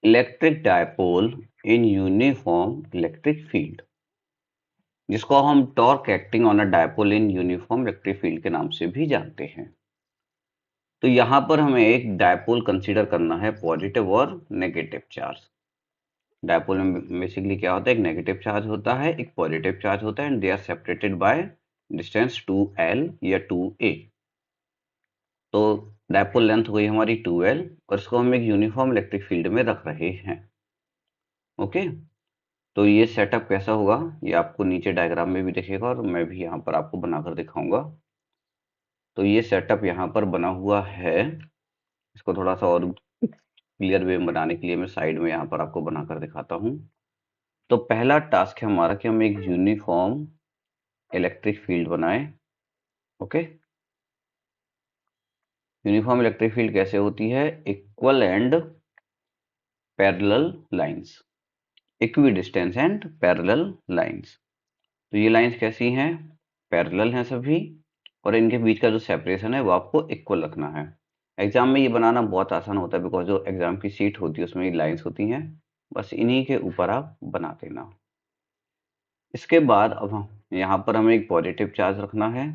Electric dipole in uniform electric field, जिसको हम torque acting on a dipole in uniform electric field के नाम से भी जानते हैं। तो यहाँ पर हमें एक डायपोल कंसीडर करना है पॉजिटिव और नेगेटिव चार्ज। डायपोल में बेसिकली क्या होता है, एक नेगेटिव चार्ज होता है, एक पॉजिटिव चार्ज होता है, and they are separated by distance 2l या 2a। तो डायपोल लेंथ हुई हमारी 2l और इसको हम एक यूनिफॉर्म इलेक्ट्रिक फील्ड में रख रहे हैं। ओके, तो ये सेटअप कैसा होगा ये आपको नीचे डायग्राम में भी दिखेगा और मैं भी यहाँ पर आपको बनाकर दिखाऊंगा। तो ये सेटअप यहाँ पर बना हुआ है, इसको थोड़ा सा और क्लियर वे में बनाने के लिए मैं साइड में यहाँ पर आपको बनाकर दिखाता हूँ। तो पहला टास्क है हमारा कि हम एक यूनिफॉर्म इलेक्ट्रिक फील्ड बनाएं। ओके, यूनिफॉर्म इलेक्ट्रिक फील्ड कैसे होती है, equal and parallel lines, equidistance and parallel lines. तो ये लाइंस कैसी हैं, पैरेलल हैं सभी, और इनके बीच का जो सेपरेशन है वो आपको इक्वल रखना है। एग्जाम में ये बनाना बहुत आसान होता है, बिकॉज जो एग्जाम की सीट होती है उसमें ये लाइंस होती हैं, बस इन्हीं के ऊपर आप बना देना। इसके बाद अब हम यहाँ पर हमें एक पॉजिटिव चार्ज रखना है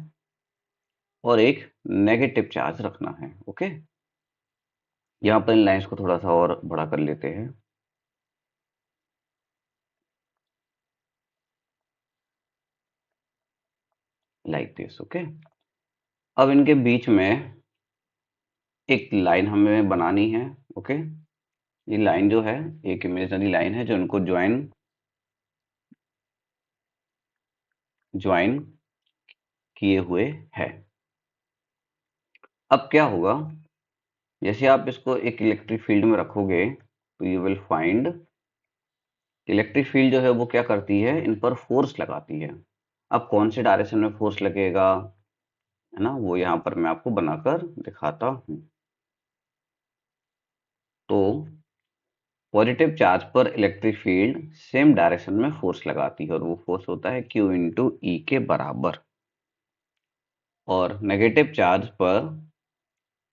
और एक नेगेटिव चार्ज रखना है। ओके, यहाँ पर इन लाइंस को थोड़ा सा और बड़ा कर लेते हैं। Like this. ओके, अब इनके बीच में एक लाइन हमें बनानी है। ओके, ये लाइन जो है एक इमेजिनरी लाइन है जो इनको ज्वाइन किए हुए है। अब क्या होगा, जैसे आप इसको एक इलेक्ट्रिक फील्ड में रखोगे तो you will find electric field जो है वो क्या करती है, इन पर फोर्स लगाती है। अब कौन से डायरेक्शन में फोर्स लगेगा, है ना, वो यहाँ पर मैं आपको बनाकर दिखाता हूँ। तो पॉजिटिव चार्ज पर इलेक्ट्रिक फील्ड सेम डायरेक्शन में फोर्स लगाती है और वो फोर्स होता है Q इंटू ई के बराबर। और नेगेटिव चार्ज पर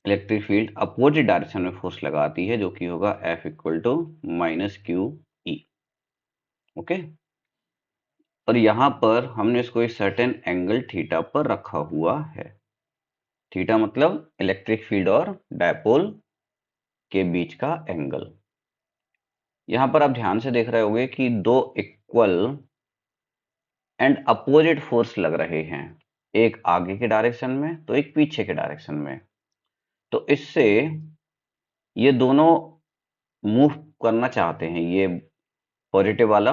इलेक्ट्रिक फील्ड अपोजिट डायरेक्शन में फोर्स लगाती है, जो कि होगा F equal to minus Q E. Okay, और यहाँ पर हमने इसको एक सर्टेन एंगल थीटा पर रखा हुआ है। थीटा मतलब इलेक्ट्रिक फील्ड और डायपोल के बीच का एंगल। यहाँ पर आप ध्यान से देख रहे होंगे कि दो इक्वल एंड अपोजिट फोर्स लग रहे हैं, एक आगे के डायरेक्शन में तो एक पीछे के डायरेक्शन में। तो इससे ये दोनों मूव करना चाहते हैं, ये पॉजिटिव वाला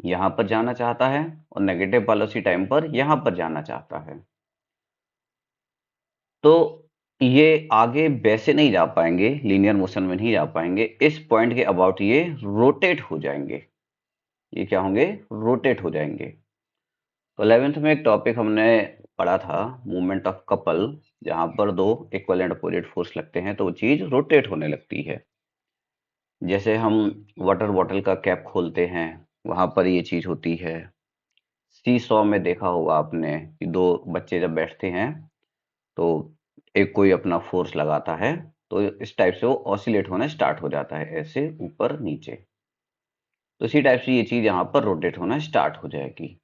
यहां पर जाना चाहता है और नेगेटिव वाला उसी टाइम पर यहां पर जाना चाहता है। तो ये आगे वैसे नहीं जा पाएंगे, लीनियर मोशन में नहीं जा पाएंगे, इस पॉइंट के अबाउट ये रोटेट हो जाएंगे। ये क्या होंगे, रोटेट हो जाएंगे। तो 11th में एक टॉपिक हमने पढ़ा था, मूवमेंट ऑफ कपल, जहां पर दो इक्वल एंड अपोजिट फोर्स लगते हैं तो वो चीज रोटेट होने लगती है। जैसे हम वाटर बॉटल का कैप खोलते हैं, वहां पर ये चीज होती है। सी सॉ में देखा होगा आपने कि दो बच्चे जब बैठते हैं तो एक कोई अपना फोर्स लगाता है तो इस टाइप से वो ऑसिलेट होना स्टार्ट हो जाता है, ऐसे ऊपर नीचे। तो इसी टाइप से ये चीज यहाँ पर रोटेट होना स्टार्ट हो जाएगी।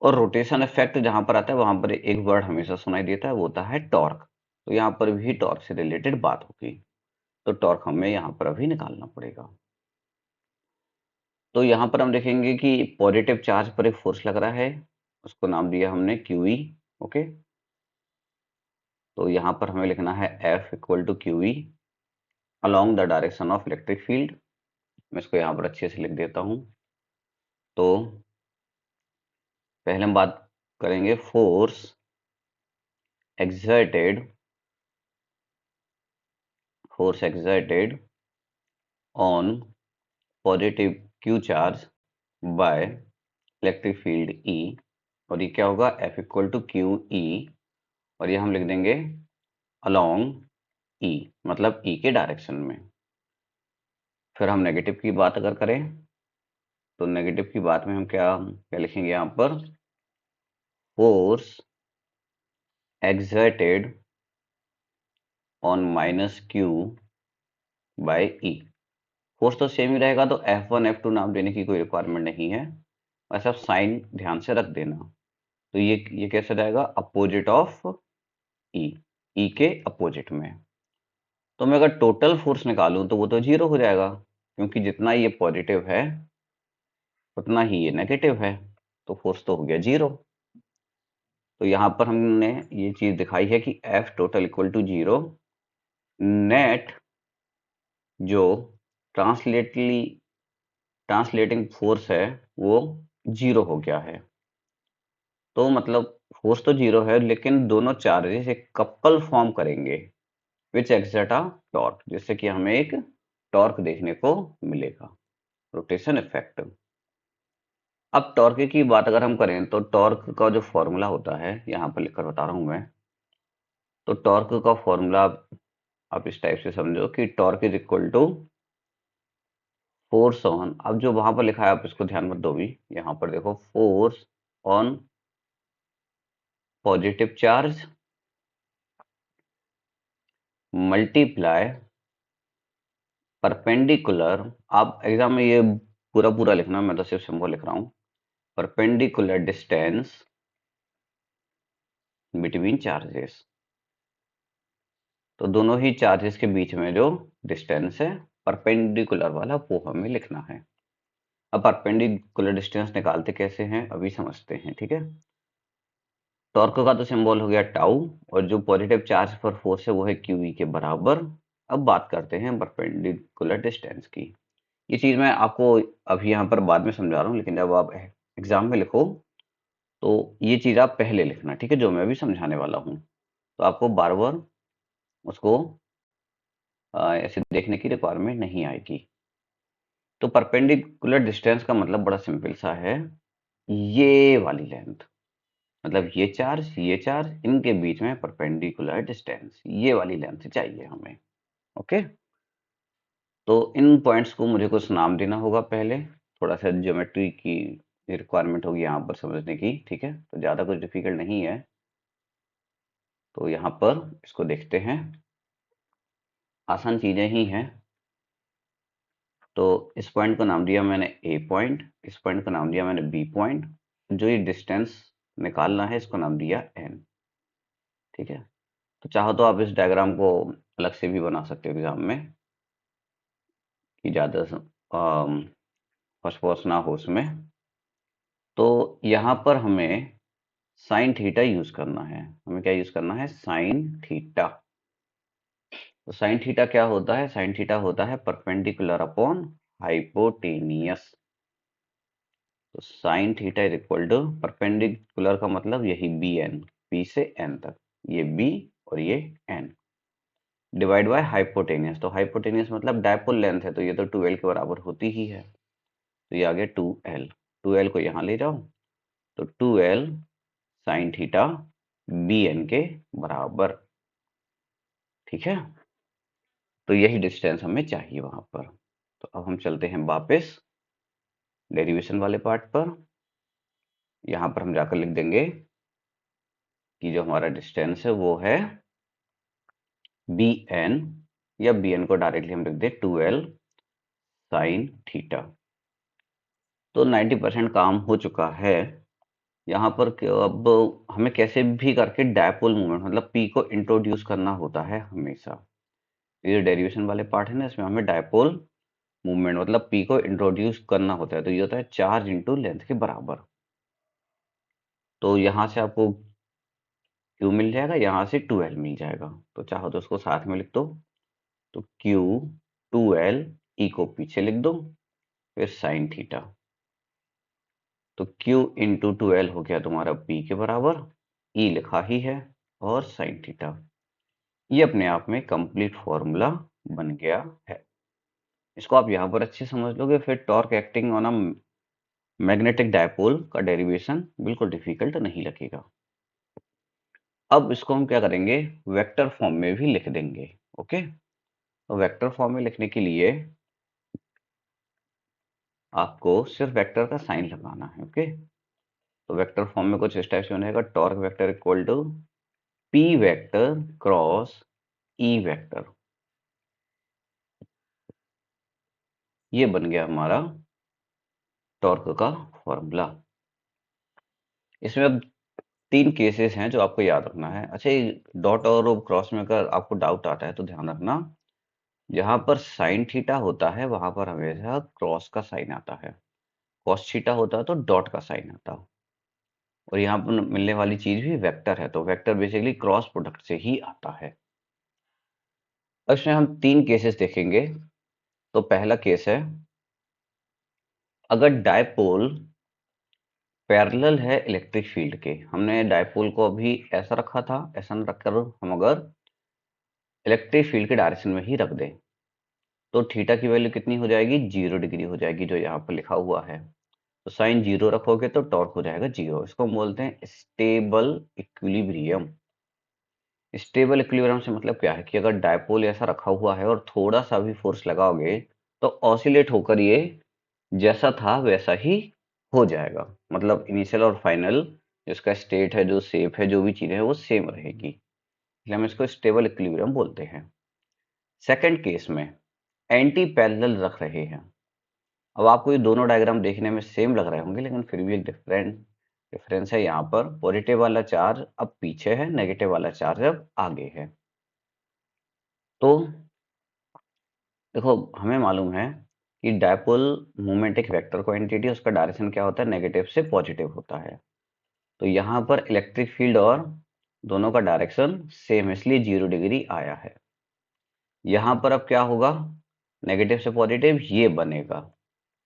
और रोटेशन इफेक्ट जहां पर आता है वहां पर एक वर्ड हमेशा सुनाई देता है, वो होता है टॉर्क। तो यहाँ पर भी टॉर्क से रिलेटेड बात होगी, तो टॉर्क हमें यहाँ पर अभी निकालना पड़ेगा। तो यहाँ पर हम देखेंगे कि पॉजिटिव चार्ज पर एक फोर्स लग रहा है, उसको नाम दिया हमने QE। ओके, तो यहाँ पर हमें लिखना है F equal to QE along the direction of electric field. मैं इसको यहाँ पर अच्छे से लिख देता हूँ। तो पहले हम बात करेंगे force exerted on positive Q charge by electric field E, और ये क्या होगा, F इक्वल टू QE, और ये हम लिख देंगे अलोंग E, मतलब E के डायरेक्शन में। फिर हम नेगेटिव की बात अगर करें तो नेगेटिव की बात में हम क्या क्या लिखेंगे, यहाँ पर force exerted on minus Q by E। Force तो सेम ही रहेगा, तो F1 F2 नाम देने की कोई रिक्वायरमेंट नहीं है, बस आप साइन ध्यान से रख देना। तो ये कैसे रहेगा, अपोजिट ऑफ ई, ई के अपोजिट में। तो मैं अगर टोटल फोर्स निकालूं तो वो तो जीरो हो जाएगा, क्योंकि जितना ये पॉजिटिव है उतना ही ये नेगेटिव है, तो फोर्स तो हो गया जीरो। तो यहाँ पर हमने ये चीज दिखाई है कि F total equal to zero, net जो ट्रांसलेटिंग फोर्स है वो जीरो हो गया है। तो मतलब फोर्स तो जीरो है, लेकिन दोनों चार्जेस एक कपल फॉर्म करेंगे विच एक्सर्ट अ टॉर्क, जिससे कि हमें एक टॉर्क देखने को मिलेगा, रोटेशन इफेक्ट। अब टॉर्क की बात अगर हम करें तो टॉर्क का जो फॉर्मूला होता है, यहाँ पर लिखकर बता रहा हूं मैं। तो टॉर्क का फॉर्मूला आप इस टाइप से समझो कि torque is equal to force on, अब जो वहां पर लिखा है आप इसको ध्यान मत दो भी, यहाँ पर देखो, force on positive charge multiply perpendicular. आप एग्जाम में ये पूरा पूरा लिखना, मैं तो सिर्फ सिंबल लिख रहा हूं, परपेंडिकुलर डिस्टेंस बिटवीन चार्जेस। तो दोनों ही चार्जेस के बीच में जो डिस्टेंस है परपेंडिकुलर वाला, वो हमें लिखना है। अब परपेंडिकुलर डिस्टेंस निकालते कैसे हैं अभी समझते हैं, ठीक है। टॉर्क का तो सिंबल हो गया टाउ, और जो पॉजिटिव चार्ज पर फोर्स है वो है क्यू ई के बराबर। अब बात करते हैं परपेंडिकुलर डिस्टेंस की। ये चीज मैं आपको अभी यहाँ पर बाद में समझा रहा हूँ, लेकिन जब आप एग्जाम में लिखो तो ये चीज आप पहले लिखना, ठीक है, जो मैं अभी समझाने वाला हूँ। तो आपको बार बार उसको ऐसे देखने की रिक्वायरमेंट नहीं आएगी। तो परपेंडिकुलर डिस्टेंस का मतलब बड़ा सिंपल सा है, ये वाली लेंथ, मतलब ये चार्ज इनके बीच में परपेंडिकुलर डिस्टेंस, ये वाली लेंथ चाहिए हमें। ओके, तो इन पॉइंट्स को मुझे कुछ नाम देना होगा पहले, थोड़ा सा ज्योमेट्री की रिक्वायरमेंट होगी यहाँ पर समझने की, ठीक है, तो ज़्यादा कुछ डिफिकल्ट नहीं है। तो यहाँ पर इसको देखते हैं, आसान चीज़ें ही हैं। तो इस पॉइंट को नाम दिया मैंने ए पॉइंट, इस पॉइंट को नाम दिया मैंने बी पॉइंट, जो ये डिस्टेंस निकालना है इसको नाम दिया एन, ठीक है। तो चाहो तो आप इस डायग्राम को अलग से भी बना सकते हो एग्जाम में, कि ज़्यादा फर्स्ट ना हो उसमें। तो यहाँ पर हमें साइन थीटा यूज करना है, हमें क्या यूज करना है, साइन थीटा। तो साइन थीटा क्या होता है, साइन थीटा होता है परपेंडिकुलर अपॉन हाइपोटेनियस। तो sine theta is equal to perpendicular का मतलब यही बी एन, बी से एन तक, ये बी और ये एन, डिवाइड बाय हाइपोटेनियस। तो हाइपोटेनियस मतलब डायपोल लेंथ है, तो ये तो 2l के बराबर होती ही है, तो ये आ गया 2l। 2l को यहाँ ले जाओ, तो 2l sine theta B N के बराबर, ठीक है। तो यही डिस्टेंस हमें चाहिए वहां पर। तो अब हम चलते हैं वापस डेरिवेशन वाले पार्ट पर। यहाँ पर हम जाकर लिख देंगे कि जो हमारा डिस्टेंस है वो है बी एन, या बी एन को डायरेक्टली हम लिख दे 2l साइन थीटा। तो 90% काम हो चुका है। यहाँ पर अब हमें कैसे भी करके डायपोल मूवमेंट मतलब पी को इंट्रोड्यूस करना होता है हमेशा। ये डेरिवेशन वाले पार्ट है ना, इसमें हमें डायपोल मूवमेंट मतलब पी को इंट्रोड्यूस करना होता है, तो ये होता है चार्ज इंटू लेंथ के बराबर। तो यहाँ से आपको क्यू मिल जाएगा, यहाँ से 2l मिल जाएगा, तो चाहो तो उसको साथ में लिख दो। तो क्यू 2l, ई को पीछे लिख दो, फिर साइन थीटा। तो Q इंटू 2l हो गया तुम्हारा P के बराबर, E लिखा ही है, और साइन थीटा। ये अपने आप में कंप्लीट फॉर्मूला बन गया है। इसको आप यहाँ पर अच्छे समझ लोगे, फिर torque acting on a magnetic dipole का डेरिवेशन बिल्कुल डिफिकल्ट नहीं लगेगा। अब इसको हम क्या करेंगे, वेक्टर फॉर्म में भी लिख देंगे। ओके, तो वेक्टर फॉर्म में लिखने के लिए आपको सिर्फ वेक्टर का साइन लगाना है। ओके, तो वेक्टर फॉर्म में कुछ इस टाइप से बनेगा, torque vector equal to P vector cross E vector. ये बन गया हमारा टॉर्क का फॉर्मूला। इसमें अब 3 केसेस हैं जो आपको याद रखना है। अच्छा, ये डॉट और क्रॉस में अगर आपको डाउट आता है तो ध्यान रखना, जहां पर साइन थीटा होता है वहां पर हमेशा क्रॉस का साइन आता है, कॉस थीटा होता है तो डॉट का साइन आता है। और यहाँ पर मिलने वाली चीज भी वेक्टर है, तो वेक्टर बेसिकली क्रॉस प्रोडक्ट से ही आता है। अब इसमें हम 3 केसेस देखेंगे। तो पहला केस है, अगर डायपोल पैरेलल है इलेक्ट्रिक फील्ड के। हमने डायपोल को अभी ऐसा रखा था, ऐसा न रखकर हम अगर इलेक्ट्रिक फील्ड के डायरेक्शन में ही रख दें तो थीटा की वैल्यू कितनी हो जाएगी, 0 डिग्री हो जाएगी, जो यहाँ पर लिखा हुआ है। तो साइन 0 रखोगे तो टॉर्क हो जाएगा 0। इसको हम बोलते हैं स्टेबल इक्विलिब्रियम। स्टेबल इक्विलिब्रियम से मतलब क्या है कि अगर डायपोल ऐसा रखा हुआ है और थोड़ा सा भी फोर्स लगाओगे तो ऑसिलेट होकर ये जैसा था वैसा ही हो जाएगा। मतलब इनिशियल और फाइनल जिसका स्टेट है, जो शेप है, जो भी चीजें हैं वो सेम रहेगी, इसलिए हम इसको स्टेबल इक्विलिब्रियम बोलते हैं। सेकंड केस में एंटी पैरेलल रख रहे हैं। अब आपको ये दोनों डायग्राम देखने में सेम लग रहे होंगे, लेकिन फिर भी एक डिफरेंस है। यहाँ पर पॉजिटिव वाला चार्ज अब पीछे है, नेगेटिव वाला चार्ज अब आगे है। तो देखो, हमें मालूम है कि डायपोल मोमेंट एक वेक्टर क्वांटिटी है, उसका डायरेक्शन क्या होता है, नेगेटिव से पॉजिटिव होता है। तो यहाँ पर इलेक्ट्रिक फील्ड और दोनों का डायरेक्शन सेम है, इसलिए 0 डिग्री आया है। यहाँ पर अब क्या होगा, नेगेटिव से पॉजिटिव ये बनेगा,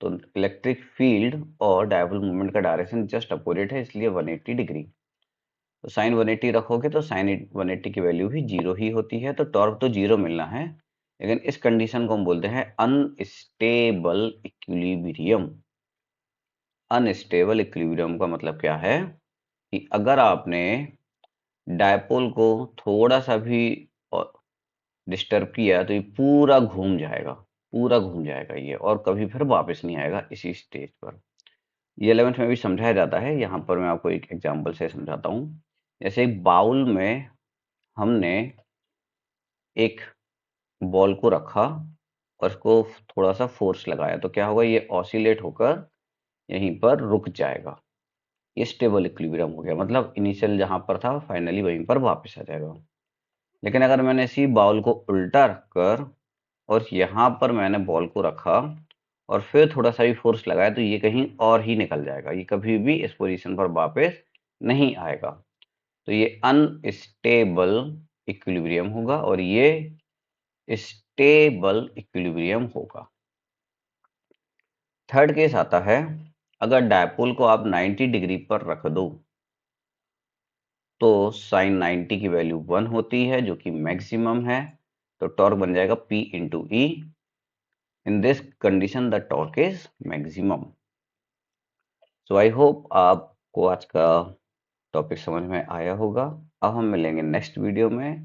तो इलेक्ट्रिक फील्ड और डायपोल मोमेंट का डायरेक्शन जस्ट अपोजिट है, इसलिए 180 डिग्री। तो साइन 180 रखोगे तो साइन 180 की वैल्यू भी 0 ही होती है। तो टॉर्क तो 0 मिलना है, लेकिन इस कंडीशन को हम बोलते हैं अनस्टेबल इक्विलिब्रियम। अनस्टेबल इक्विलिब्रियम का मतलब क्या है कि अगर आपने डायपोल को थोड़ा सा भी डिस्टर्ब किया तो ये पूरा घूम जाएगा, पूरा घूम जाएगा ये, और कभी फिर वापस नहीं आएगा इसी स्टेज पर। ये 11th में भी समझाया जाता है। यहाँ पर मैं आपको एक एग्जांपल से समझाता हूँ। जैसे एक बाउल में हमने एक बॉल को रखा और उसको थोड़ा सा फोर्स लगाया, तो क्या होगा, ये ऑसिलेट होकर यहीं पर रुक जाएगा। ये स्टेबल इक्विलिब्रियम हो गया, मतलब इनिशियल जहां पर था फाइनली वहीं पर वापस आ जाएगा। लेकिन अगर मैंने इसी बाउल को उल्टा रखकर और यहाँ पर मैंने बॉल को रखा और फिर थोड़ा सा भी फोर्स लगाया तो ये कहीं और ही निकल जाएगा, ये कभी भी इस पोजीशन पर वापस नहीं आएगा। तो ये अनस्टेबल इक्विलिब्रियम होगा और ये स्टेबल इक्विलिब्रियम होगा। थर्ड केस आता है, अगर डायपोल को आप 90 डिग्री पर रख दो तो साइन 90 की वैल्यू 1 होती है, जो कि मैक्सिमम है। तो टॉर्क बन जाएगा P into E. In this condition the torque is maximum. So I hope आपको आज का टॉपिक समझ में आया होगा। अब हम मिलेंगे नेक्स्ट वीडियो में।